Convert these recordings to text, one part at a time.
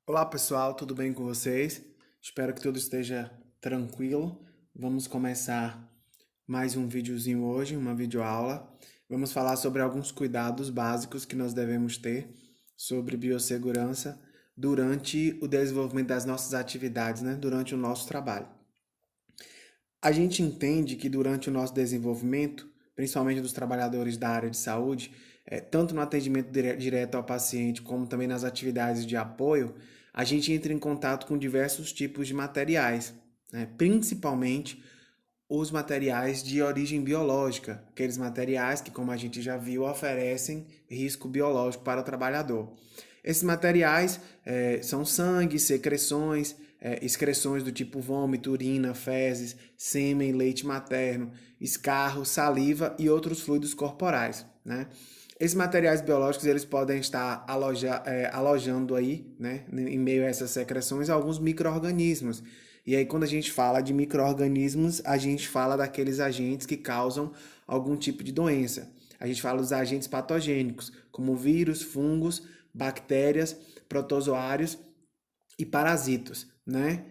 Olá pessoal, tudo bem com vocês? Espero que tudo esteja tranquilo. Vamos começar mais um videozinho hoje, uma videoaula. Vamos falar sobre alguns cuidados básicos que nós devemos ter sobre biossegurança durante o desenvolvimento das nossas atividades, né? Durante o nosso trabalho. A gente entende que durante o nosso desenvolvimento, principalmente dos trabalhadores da área de saúde, tanto no atendimento direto ao paciente, como também nas atividades de apoio, a gente entra em contato com diversos tipos de materiais, né? Principalmente os materiais de origem biológica, aqueles materiais que, como a gente já viu, oferecem risco biológico para o trabalhador. Esses materiais são sangue, secreções, excreções do tipo vômito, urina, fezes, sêmen, leite materno, escarro, saliva e outros fluidos corporais, né? Esses materiais biológicos eles podem estar alojando aí, né, em meio a essas secreções, alguns micro-organismos. E aí, quando a gente fala de micro-organismos, a gente fala daqueles agentes que causam algum tipo de doença. A gente fala dos agentes patogênicos, como vírus, fungos, bactérias, protozoários e parasitos, né?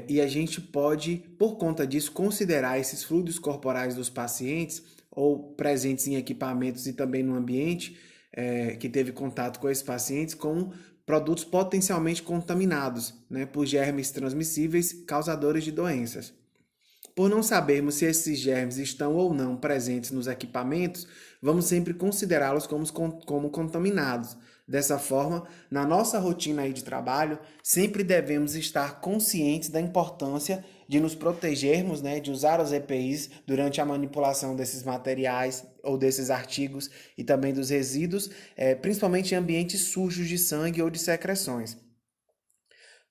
E a gente pode, por conta disso, considerar esses fluidos corporais dos pacientes ou presentes em equipamentos e também no ambiente que teve contato com esses pacientes como produtos potencialmente contaminados, né, por germes transmissíveis causadores de doenças. Por não sabermos se esses germes estão ou não presentes nos equipamentos, vamos sempre considerá-los como contaminados. Dessa forma, na nossa rotina aí de trabalho, sempre devemos estar conscientes da importância de nos protegermos, né, de usar os EPIs durante a manipulação desses materiais ou desses artigos e também dos resíduos, principalmente em ambientes sujos de sangue ou de secreções.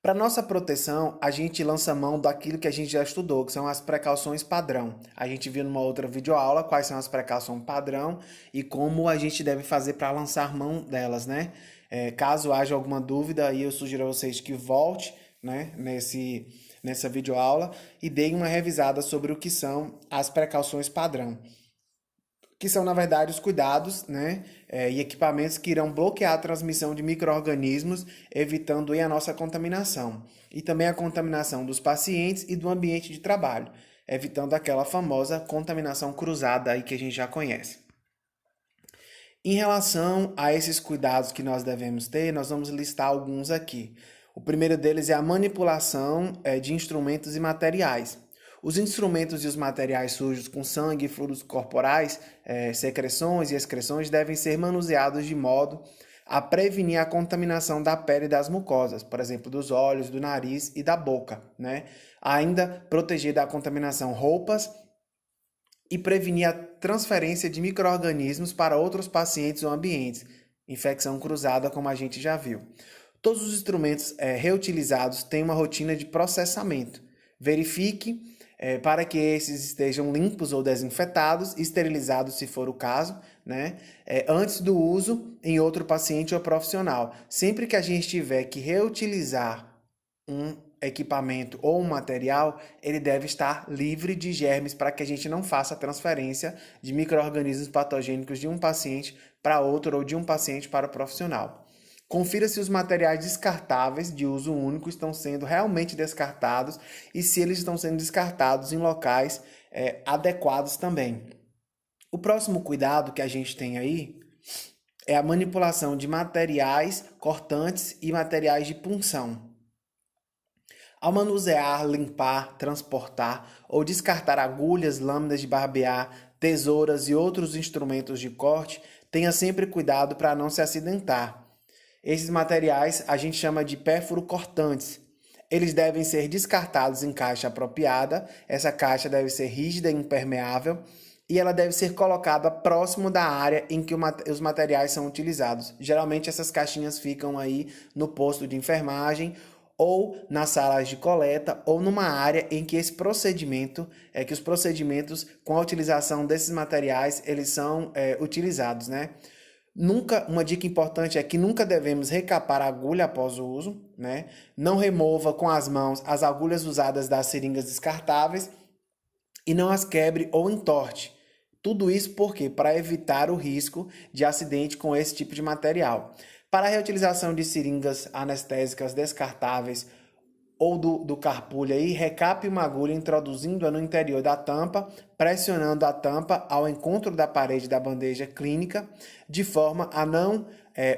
Para nossa proteção, a gente lança mão daquilo que a gente já estudou, que são as precauções padrão. A gente viu numa outra videoaula quais são as precauções padrão e como a gente deve fazer para lançar mão delas, né? Caso haja alguma dúvida, aí eu sugiro a vocês que volte, né, nessa videoaula e deem uma revisada sobre o que são as precauções padrão, que são, na verdade, os cuidados, né, e equipamentos que irão bloquear a transmissão de micro-organismos, evitando aí a nossa contaminação. E também a contaminação dos pacientes e do ambiente de trabalho, evitando aquela famosa contaminação cruzada aí que a gente já conhece. Em relação a esses cuidados que nós devemos ter, nós vamos listar alguns aqui. O primeiro deles é a manipulação de instrumentos e materiais. Os instrumentos e os materiais sujos com sangue e fluidos corporais, secreções e excreções devem ser manuseados de modo a prevenir a contaminação da pele e das mucosas, por exemplo, dos olhos, do nariz e da boca, né? Ainda proteger da contaminação roupas e prevenir a transferência de micro-organismos para outros pacientes ou ambientes, infecção cruzada, como a gente já viu. Todos os instrumentos reutilizados têm uma rotina de processamento. Verifique para que esses estejam limpos ou desinfetados, esterilizados se for o caso, né? Antes do uso em outro paciente ou profissional. Sempre que a gente tiver que reutilizar um equipamento ou um material, ele deve estar livre de germes para que a gente não faça a transferência de micro-organismos patogênicos de um paciente para outro ou de um paciente para o profissional. Confira se os materiais descartáveis de uso único estão sendo realmente descartados e se eles estão sendo descartados em locais adequados também. O próximo cuidado que a gente tem aí é a manipulação de materiais cortantes e materiais de punção. Ao manusear, limpar, transportar ou descartar agulhas, lâminas de barbear, tesouras e outros instrumentos de corte, tenha sempre cuidado para não se acidentar. Esses materiais a gente chama de pérfuro-cortantes. Eles devem ser descartados em caixa apropriada. Essa caixa deve ser rígida e impermeável e ela deve ser colocada próximo da área em que os materiais são utilizados. Geralmente essas caixinhas ficam aí no posto de enfermagem ou nas salas de coleta, ou numa área em que esse procedimento, que os procedimentos com a utilização desses materiais, eles são utilizados, né? Nunca, uma dica importante é que nunca devemos recapar a agulha após o uso, né? Não remova com as mãos as agulhas usadas das seringas descartáveis e não as quebre ou entorte. Tudo isso por quê? Para evitar o risco de acidente com esse tipo de material. Para a reutilização de seringas anestésicas descartáveis ou do carpulho aí, recape uma agulha introduzindo-a no interior da tampa, pressionando a tampa ao encontro da parede da bandeja clínica, de forma a não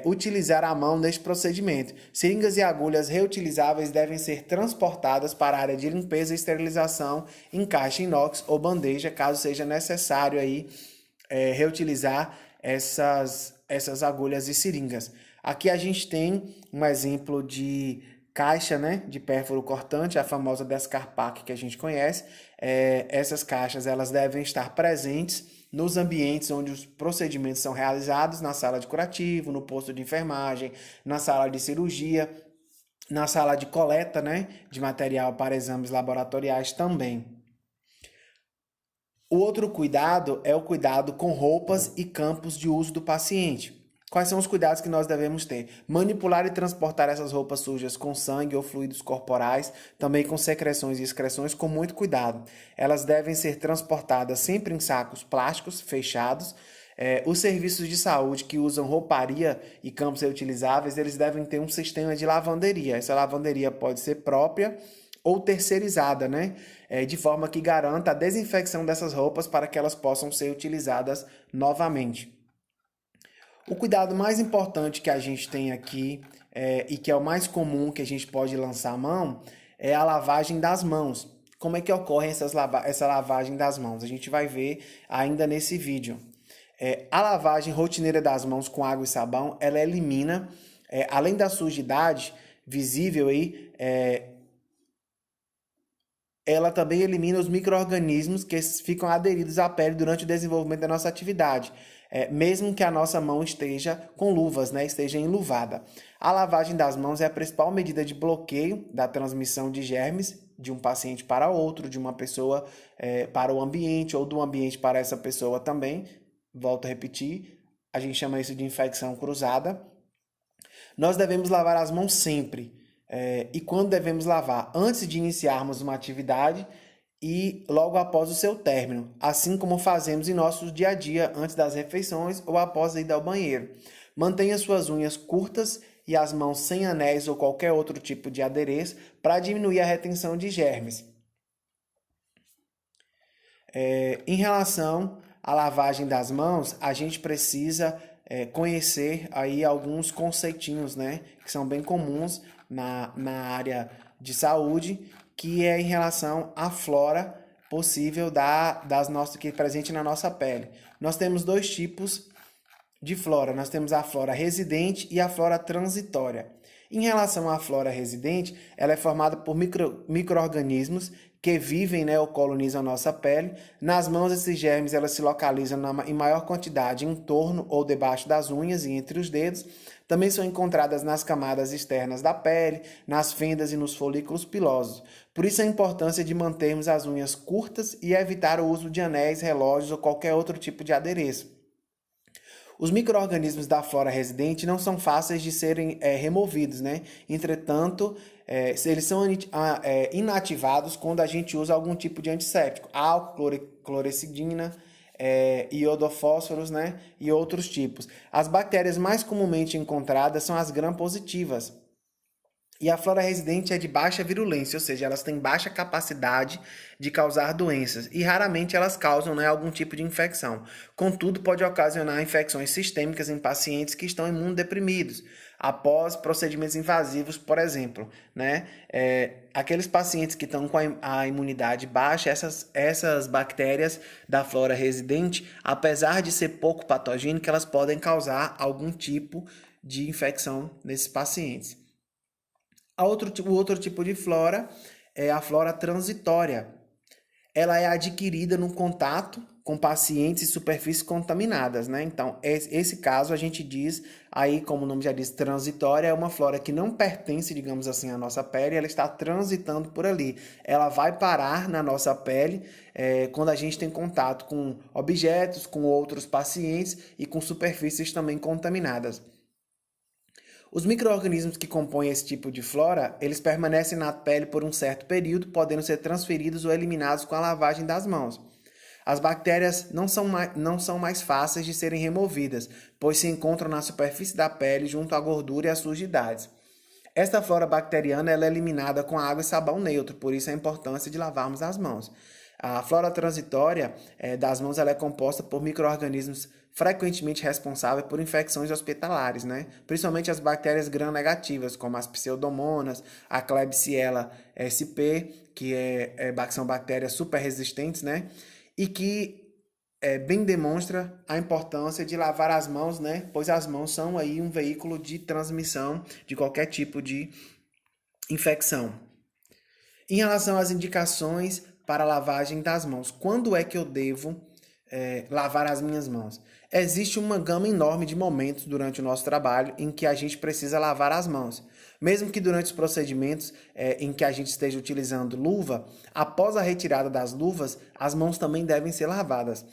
utilizar a mão neste procedimento. Seringas e agulhas reutilizáveis devem ser transportadas para a área de limpeza e esterilização em caixa inox ou bandeja, caso seja necessário aí reutilizar essas agulhas e seringas. Aqui a gente tem um exemplo de caixa, né, de pérfuro cortante, a famosa Descarpac que a gente conhece. Essas caixas elas devem estar presentes nos ambientes onde os procedimentos são realizados, na sala de curativo, no posto de enfermagem, na sala de cirurgia, na sala de coleta, né, de material para exames laboratoriais também. O outro cuidado é o cuidado com roupas e campos de uso do paciente. Quais são os cuidados que nós devemos ter? Manipular e transportar essas roupas sujas com sangue ou fluidos corporais, também com secreções e excreções, com muito cuidado. Elas devem ser transportadas sempre em sacos plásticos fechados. Os serviços de saúde que usam rouparia e campos reutilizáveis, eles devem ter um sistema de lavanderia. Essa lavanderia pode ser própria ou terceirizada, né? De forma que garanta a desinfecção dessas roupas para que elas possam ser utilizadas novamente. O cuidado mais importante que a gente tem aqui, e que é o mais comum que a gente pode lançar a mão, é a lavagem das mãos. Como é que ocorre essa lavagem das mãos? A gente vai ver ainda nesse vídeo. A lavagem rotineira das mãos com água e sabão, ela elimina, além da sujidade visível aí, ela também elimina os micro-organismos que ficam aderidos à pele durante o desenvolvimento da nossa atividade, mesmo que a nossa mão esteja com luvas, né, esteja enluvada. A lavagem das mãos é a principal medida de bloqueio da transmissão de germes de um paciente para outro, de uma pessoa para o ambiente ou do ambiente para essa pessoa também. Volto a repetir, a gente chama isso de infecção cruzada. Nós devemos lavar as mãos sempre. E quando devemos lavar? Antes de iniciarmos uma atividade e logo após o seu término, assim como fazemos em nosso dia a dia, antes das refeições ou após a ida ao banheiro. Mantenha suas unhas curtas e as mãos sem anéis ou qualquer outro tipo de adereço para diminuir a retenção de germes. Em relação à lavagem das mãos, a gente precisa conhecer aí alguns conceitinhos, né, que são bem comuns na área de saúde, que é em relação à flora possível que é presente na nossa pele. Nós temos dois tipos de flora. Nós temos a flora residente e a flora transitória. Em relação à flora residente, ela é formada por micro-organismos que vivem, né, ou colonizam a nossa pele. Nas mãos, esses germes elas se localizam em maior quantidade em torno ou debaixo das unhas e entre os dedos. Também são encontradas nas camadas externas da pele, nas fendas e nos folículos pilosos. Por isso a importância de mantermos as unhas curtas e evitar o uso de anéis, relógios ou qualquer outro tipo de adereço. Os micro-organismos da flora residente não são fáceis de serem removidos, né? Entretanto, eles são inativados quando a gente usa algum tipo de antisséptico, álcool, clorexidina, iodofósforos, né? E outros tipos. As bactérias mais comumente encontradas são as gram-positivas. E a flora residente é de baixa virulência, ou seja, elas têm baixa capacidade de causar doenças e raramente elas causam, né, algum tipo de infecção. Contudo, pode ocasionar infecções sistêmicas em pacientes que estão imunodeprimidos, após procedimentos invasivos, por exemplo, né? Aqueles pacientes que estão com a imunidade baixa, essas bactérias da flora residente, apesar de ser pouco patogênicas, elas podem causar algum tipo de infecção nesses pacientes. O outro tipo de flora é a flora transitória. Ela é adquirida no contato com pacientes e superfícies contaminadas, né? Então, esse caso a gente diz, aí como o nome já diz, transitória, é uma flora que não pertence, digamos assim, à nossa pele, ela está transitando por ali. Ela vai parar na nossa pele quando a gente tem contato com objetos, com outros pacientes e com superfícies também contaminadas. Os micro-organismos que compõem esse tipo de flora, eles permanecem na pele por um certo período, podendo ser transferidos ou eliminados com a lavagem das mãos. As bactérias não são mais fáceis de serem removidas, pois se encontram na superfície da pele junto à gordura e às sujidades. Esta flora bacteriana ela é eliminada com água e sabão neutro, por isso a importância de lavarmos as mãos. A flora transitória das mãos ela é composta por micro-organismos frequentemente responsáveis por infecções hospitalares, né? Principalmente as bactérias gram-negativas, como as pseudomonas, a Klebsiella sp, que são bactérias super resistentes, né? E que bem demonstra a importância de lavar as mãos, né? Pois as mãos são aí um veículo de transmissão de qualquer tipo de infecção. Em relação às indicações para a lavagem das mãos, quando é que eu devo lavar as minhas mãos? Existe uma gama enorme de momentos durante o nosso trabalho em que a gente precisa lavar as mãos. Mesmo que durante os procedimentos em que a gente esteja utilizando luva, após a retirada das luvas, as mãos também devem ser lavadas.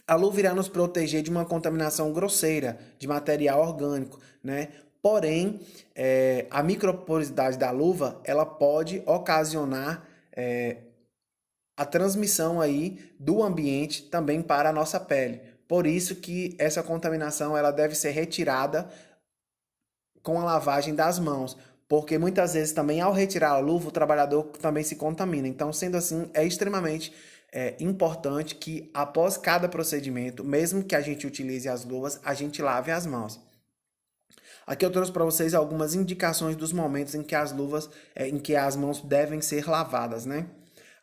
A luva irá nos proteger de uma contaminação grosseira de material orgânico, né? Porém, a microporosidade da luva, ela pode ocasionar a transmissão aí do ambiente também para a nossa pele. Por isso que essa contaminação ela deve ser retirada com a lavagem das mãos, porque muitas vezes também ao retirar a luva o trabalhador também se contamina. Então, sendo assim, é extremamente importante que após cada procedimento, mesmo que a gente utilize as luvas, a gente lave as mãos. Aqui eu trouxe para vocês algumas indicações dos momentos em que em que as mãos devem ser lavadas, né?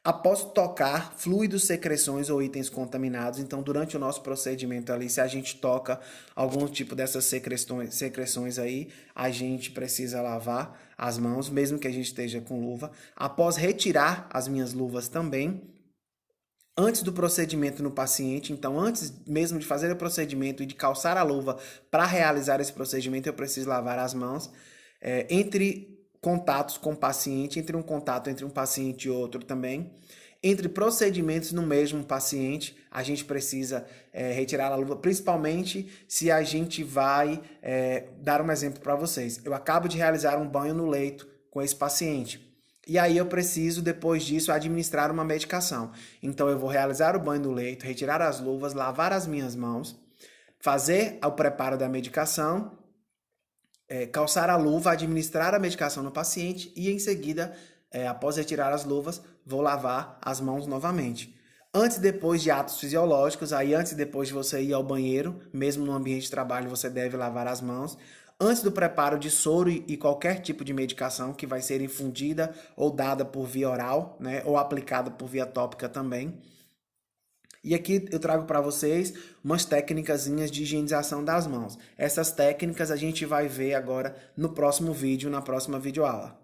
Após tocar fluidos, secreções ou itens contaminados, então durante o nosso procedimento ali, se a gente toca algum tipo dessas secreções aí, a gente precisa lavar as mãos, mesmo que a gente esteja com luva. Após retirar as minhas luvas também, antes do procedimento no paciente, então antes mesmo de fazer o procedimento e de calçar a luva para realizar esse procedimento, eu preciso lavar as mãos. Entre contatos com o paciente, entre um contato entre um paciente e outro também. Entre procedimentos no mesmo paciente, a gente precisa retirar a luva, principalmente se a gente vai dar um exemplo para vocês. Eu acabo de realizar um banho no leito com esse paciente. E aí eu preciso, depois disso, administrar uma medicação. Então eu vou realizar o banho no leito, retirar as luvas, lavar as minhas mãos, fazer o preparo da medicação, calçar a luva, administrar a medicação no paciente e em seguida, após retirar as luvas, vou lavar as mãos novamente. Antes e depois de atos fisiológicos, aí antes e depois de você ir ao banheiro, mesmo no ambiente de trabalho, você deve lavar as mãos. Antes do preparo de soro e qualquer tipo de medicação que vai ser infundida ou dada por via oral, né, ou aplicada por via tópica também. E aqui eu trago para vocês umas técnicazinhas de higienização das mãos. Essas técnicas a gente vai ver agora no próximo vídeo, na próxima videoaula.